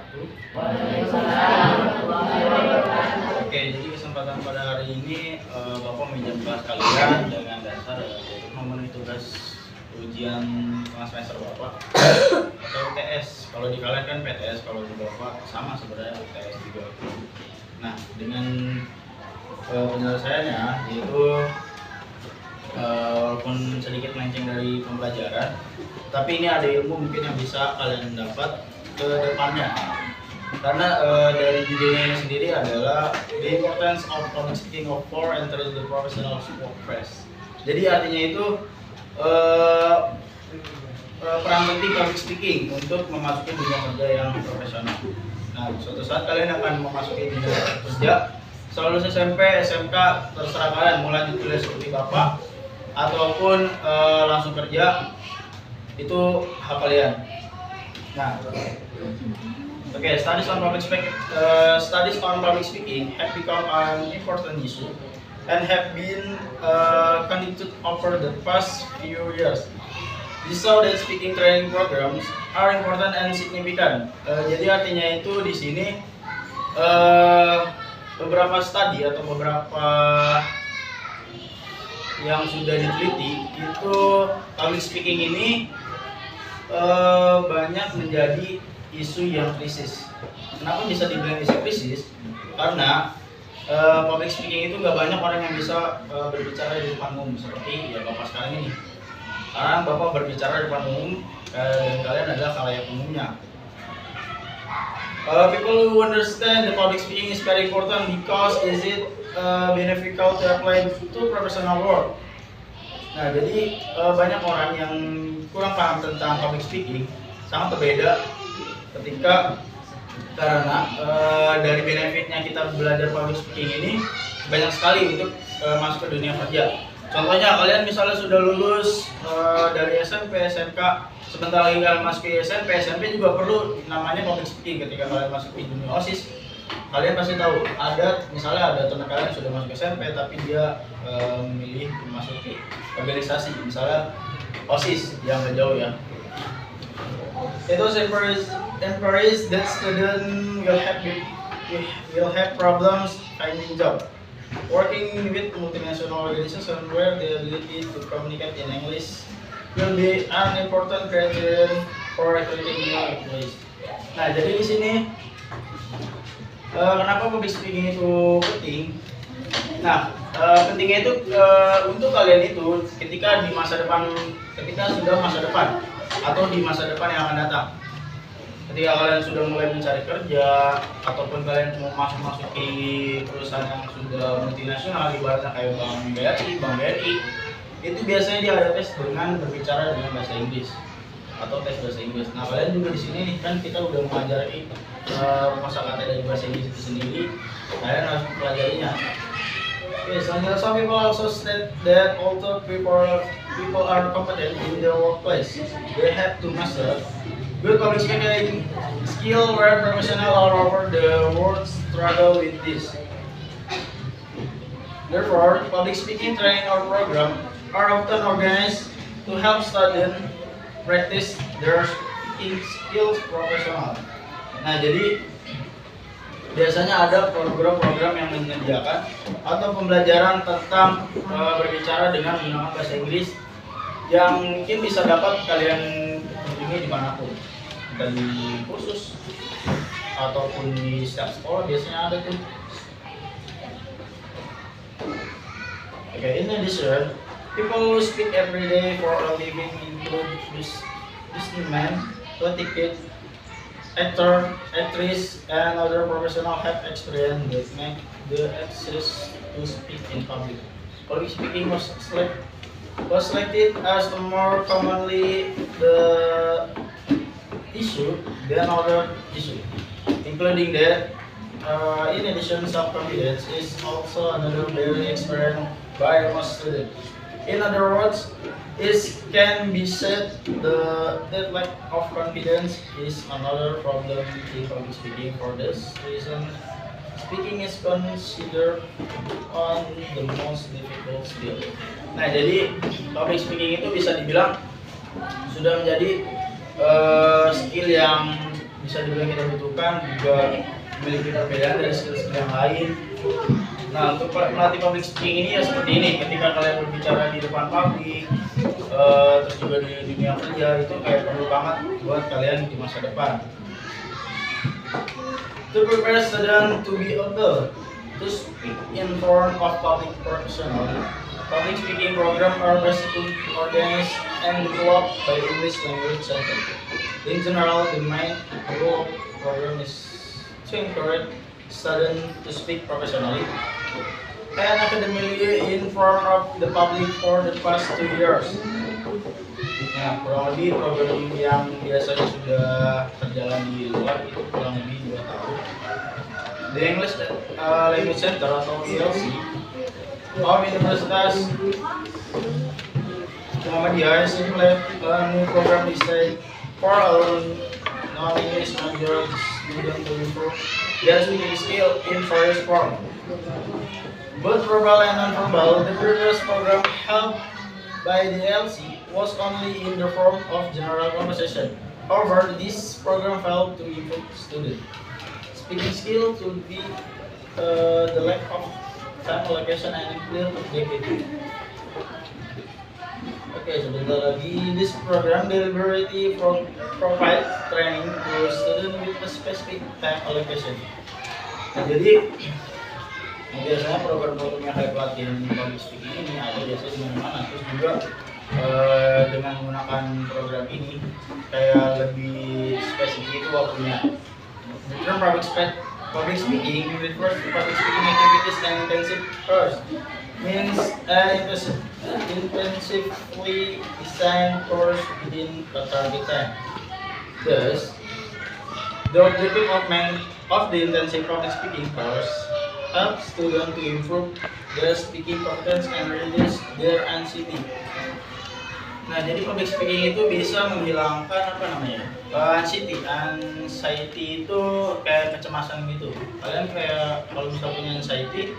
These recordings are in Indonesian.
wabarakatuh. Waalaikumsalam. Oke, jadi kesempatan pada hari ini Bapak meminjamkan kalian dengan dasar yaitu memenuhi tugas ujian tengah semester Bapak atau UTS. Kalau di kalian kan PTS, kalau di Bapak sama sebenarnya UTS juga. Nah, dengan penyelesaiannya yaitu walaupun sedikit melenceng dari pembelajaran, tapi ini ada ilmu mungkin yang bisa kalian dapat ke depannya. Karena dari judulnya ini sendiri adalah the importance of public speaking for entering the professional workplace. Jadi artinya itu peran penting public speaking untuk memasuki dunia kerja yang profesional. Nah, suatu saat kalian akan memasuki dunia kerja, selalu SMP, SMK, terserah kalian mau lanjut kuliah seperti Bapak ataupun langsung kerja, itu hak kalian. Nah, studies on public speaking have become an important issue and have been conducted over the past few years. This shows that speaking training programs are important and significant. Jadi artinya itu di sini beberapa studi atau beberapa yang sudah diteliti itu public speaking ini banyak menjadi isu yang krisis. Kenapa bisa dibilang isu krisis? Karena public speaking itu nggak banyak orang yang bisa berbicara di depan umum seperti ya Bapak sekarang ini. Sekarang Bapak berbicara di depan umum dan kalian adalah khalayak umumnya. People who understand the public speaking is very important because is it beneficial to apply to professional work. Nah, jadi banyak orang yang kurang paham tentang public speaking sangat berbeda ketika karena dari benefitnya kita belajar public speaking ini banyak sekali untuk masuk ke dunia kerja. Contohnya kalian misalnya sudah lulus dari SMP, SMK, sebentar lagi kalian masuk ke SMP, SMP juga perlu namanya public speaking. Ketika kalian masuk di dunia OSIS, kalian pasti tahu misalnya ada teman kalian sudah masuk SMP tapi dia memilih memasuki organisasi, misalnya OSIS yang jauh ya. It also encourages that student will have problems finding job. Working with multinational organizations where the ability to communicate in English will be an important criterion for recruiting new employees. Nah, jadi di sini kenapa public speaking itu penting? Nah, pentingnya itu untuk kalian itu ketika sudah masa depan atau di masa depan yang akan datang. Ketika kalian sudah mulai mencari kerja ataupun kalian mau masuki perusahaan yang sudah multinasional, ibaratnya kayak Bank BRI, itu biasanya dia ada tes dengan berbicara dengan bahasa Inggris atau tes bahasa Inggris. Nah, kalian juga di sini kan kita udah mempelajari kosakata dari bahasa Inggris itu sendiri, kalian harus mempelajarinya. So some people also state that although people are competent in their workplace, they have to master good public speaking skill where professionals all over the world struggle with this. Therefore, public speaking training or program are often organized to help students practice their speaking skills professional. Nah, jadi biasanya ada program-program yang menyediakan atau pembelajaran tentang berbicara dengan menggunakan bahasa Inggris yang mungkin bisa dapat kalian kunjungi dimanapun, dari kursus ataupun di setiap sekolah biasanya ada tuh. In addition, people who speak every day for a living include businessmen, ticket, actor, actress, and other professionals have experience that make the access to speak in public. Public speaking was selected as the more commonly the issue than other issue, including that in addition self-confidence is also another very experienced by most students. In other words, it can be said that lack of confidence is another problem in public speaking. For this reason, speaking is considered one of the most difficult skill. Nah, jadi public speaking itu bisa dibilang sudah menjadi skill yang bisa dibilang kita butuhkan juga memiliki perbedaan dari skill-skill yang lain. Nah, untuk melatih public speaking ini ya seperti ini, ketika kalian berbicara di depan publik, terus juga di dunia kerja itu kayak perlu banget buat kalian di masa depan. To prepare students to be able to speak in front of public professionals, public speaking programs are basically organized and developed by English Language Center. In general, the main goal of the program is to encourage students to speak professionally and academically in front of the public for the past 2 years. Nah, kurang lebih program yang biasanya sudah berjalan di luar itu kurang lebih 2 tahun. The English Language Center atau ELC of Universitas Muhammadiyah is implement a new program designed for all non-English major students to improve their speaking skill in various forms. Both verbal and non-verbal, the previous program held by the ELC was only in the form of general conversation. However, this program failed to improve student speaking skill to be the lack of time allocation and clear objective. Okay, sebentar lagi. This program deliberately provides training to student with a specific time allocation. Nah, jadi biasanya program-program yang kayak pelatihan public speaking ini ada biasanya di mana-mana. Terus juga dengan menggunakan program ini kayak lebih spesifik itu waktunya. The term public speaking refers to public speaking activities and intensive course means intensively designed course within a target time. Thus, the objective of the intensive public speaking course helps students to improve their speaking competence and reduce their anxiety. Nah, jadi public speaking itu bisa menghilangkan anxiety itu kayak kecemasan gitu. Kalian kayak kalau misalnya punya anxiety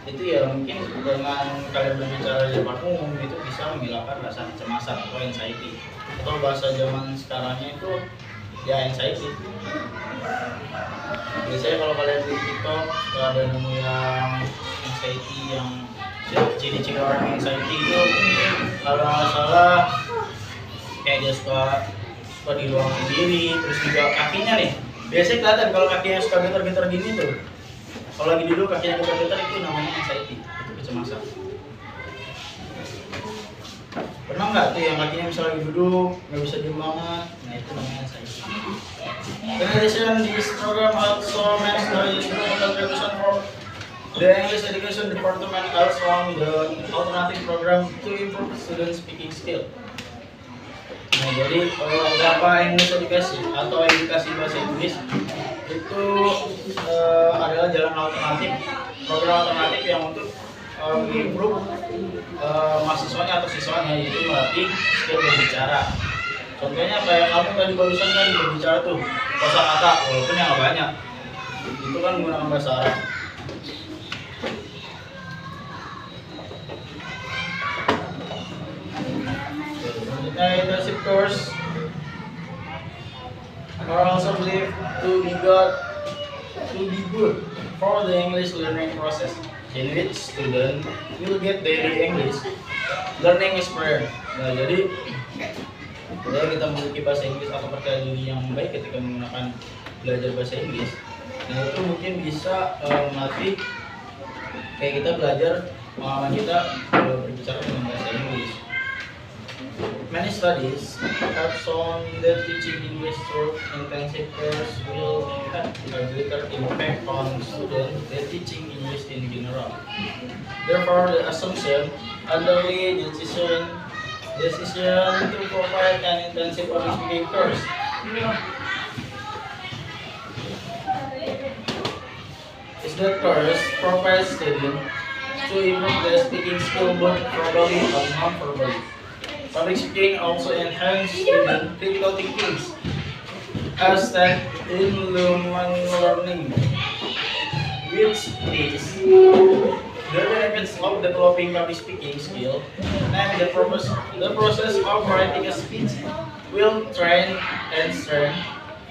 itu ya mungkin dengan kalian berbicara di depan umum itu bisa menghilangkan rasa kecemasan atau anxiety. Atau bahasa zaman sekarangnya itu ya anxiety. Biasanya kalau kalian di TikTok kalau ada nemu yang anxiety yang ciri-ciri orang anxiety itu kalau nggak salah kayak dia suka di ruang sendiri, terus juga kakinya nih biasanya kelihatan kalau kakinya suka getar-getar gini tuh. Kalau lagi duduk kakinya getar-getar itu namanya anxiety, itu kecemasan. Pernah nggak tuh yang kakinya misalnya lagi duduk nggak bisa diem banget, nah itu namanya anxiety. In addition, this program also makes the instrumental contribution for the English Education Department along the alternative program to improve student speaking skill. Nah, jadi beberapa English Education atau edukasi bahasa Inggris itu adalah jalan alternatif, program alternatif yang untuk improve mahasiswanya atau siswanya, yaitu melatih skill berbicara. Contohnya kayak kamu tadi barusan kan berbicara tuh kosakata, walaupun yang nggak banyak, itu kan menggunakan bahasa Arab. Intensive course are also believed to be good for the English learning process, in which student will get daily English learning experience. Nah, jadi kita memiliki bahasa Inggris atau percaya diri yang baik ketika menggunakan belajar bahasa Inggris. Nah, itu mungkin bisa melatih kayak kita belajar pengalaman kita berbicara dengan bahasa Inggris. Many studies have shown that teaching English through intensive course will have a greater impact on students than teaching English in general. Therefore, the assumption underlying decision to provide an intensive public speaking course is that course provides students to improve their speaking skill both verbally and non-verbally. Public speaking also enhances student critical thinking as that in learning, which is the benefits of developing public speaking skill, and the process of writing a speech will train and strengthen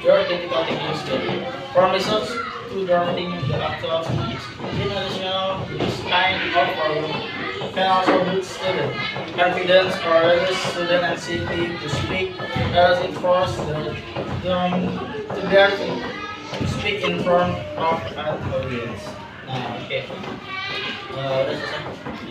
your critical thinking skill. From research to drafting the actual speech, in addition, this kind of forum can also boost student confidence or reduce student anxiety to speak as it forces them to dare to speak in front of an audience. Nah, oke. Udah selesai.